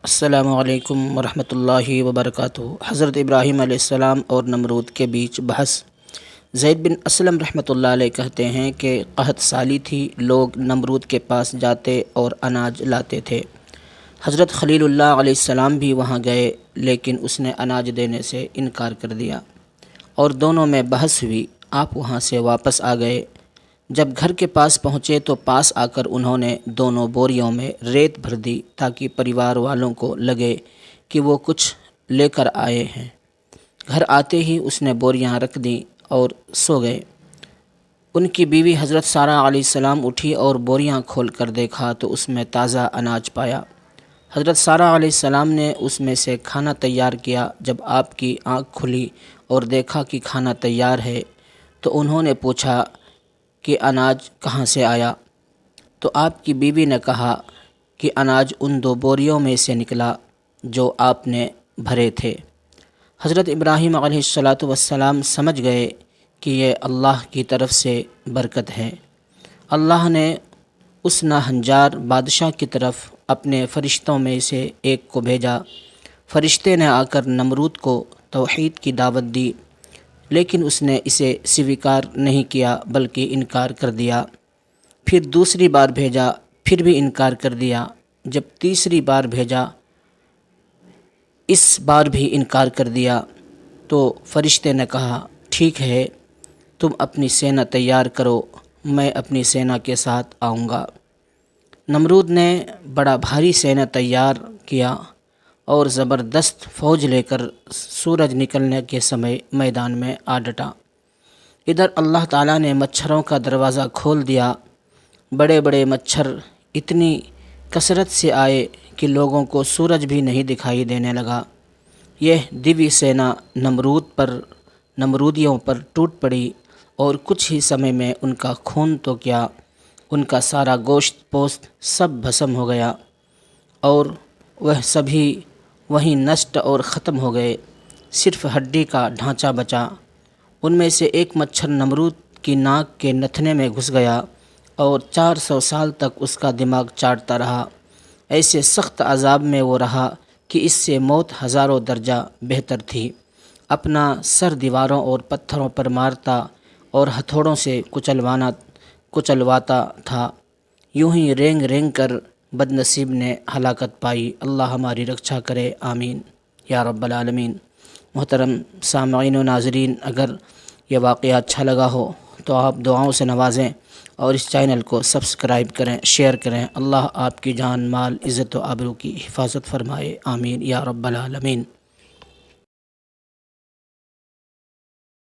السلام علیکم ورحمۃ اللہ وبرکاتہ۔ حضرت ابراہیم علیہ السلام اور نمرود کے بیچ بحث۔ زید بن اسلم رحمۃ اللہ علیہ کہتے ہیں کہ قحط سالی تھی، لوگ نمرود کے پاس جاتے اور اناج لاتے تھے۔ حضرت خلیل اللہ علیہ السلام بھی وہاں گئے، لیکن اس نے اناج دینے سے انکار کر دیا اور دونوں میں بحث ہوئی۔ آپ وہاں سے واپس آ گئے۔ جب گھر کے پاس پہنچے تو پاس آ کر انہوں نے دونوں بوریوں میں ریت بھر دی تاکہ پریوار والوں کو لگے کہ وہ کچھ لے کر آئے ہیں۔ گھر آتے ہی اس نے بوریاں رکھ دیں اور سو گئے۔ ان کی بیوی حضرت سارہ علیہ السلام اٹھی اور بوریاں کھول کر دیکھا تو اس میں تازہ اناج پایا۔ حضرت سارہ علیہ السلام نے اس میں سے کھانا تیار کیا۔ جب آپ کی آنکھ کھلی اور دیکھا کہ کھانا تیار ہے تو انہوں نے پوچھا کہ اناج کہاں سے آیا؟ تو آپ کی بیوی نے کہا کہ اناج ان دو بوریوں میں سے نکلا جو آپ نے بھرے تھے۔ حضرت ابراہیم علیہ السلام سمجھ گئے کہ یہ اللہ کی طرف سے برکت ہے۔ اللہ نے اس ناہنجار بادشاہ کی طرف اپنے فرشتوں میں سے ایک کو بھیجا۔ فرشتے نے آ کر نمرود کو توحید کی دعوت دی، لیکن اس نے اسے سویکار نہیں کیا بلکہ انکار کر دیا۔ پھر دوسری بار بھیجا، پھر بھی انکار کر دیا۔ جب تیسری بار بھیجا، اس بار بھی انکار کر دیا تو فرشتے نے کہا، ٹھیک ہے، تم اپنی سینا تیار کرو، میں اپنی سینا کے ساتھ آؤں گا۔ نمرود نے بڑا بھاری سینا تیار کیا اور زبردست فوج لے کر سورج نکلنے کے سمے میدان میں آ ڈٹا۔ ادھر اللہ تعالیٰ نے مچھروں کا دروازہ کھول دیا۔ بڑے بڑے مچھر اتنی کثرت سے آئے کہ لوگوں کو سورج بھی نہیں دکھائی دینے لگا۔ یہ دیوی سینا نمرودیوں پر ٹوٹ پڑی اور کچھ ہی سمے میں ان کا خون تو کیا، ان کا سارا گوشت پوست سب بھسم ہو گیا اور وہ سبھی وہیں نشٹ اور ختم ہو گئے، صرف ہڈی کا ڈھانچہ بچا۔ ان میں سے ایک مچھر نمرود کی ناک کے نتھنے میں گھس گیا اور 400 سال تک اس کا دماغ چاٹتا رہا۔ ایسے سخت عذاب میں وہ رہا کہ اس سے موت ہزاروں درجہ بہتر تھی۔ اپنا سر دیواروں اور پتھروں پر مارتا اور ہتھوڑوں سے کچلواتا تھا۔ یوں ہی رینگ رینگ کر بد نصیب نے ہلاکت پائی۔ اللہ ہماری رکشا کرے، آمین یا رب العالمین۔ محترم سامعین و ناظرین، اگر یہ واقعہ اچھا لگا ہو تو آپ دعاؤں سے نوازیں اور اس چینل کو سبسکرائب کریں، شیئر کریں۔ اللہ آپ کی جان، مال، عزت و آبرو کی حفاظت فرمائے، آمین یا رب العالمین۔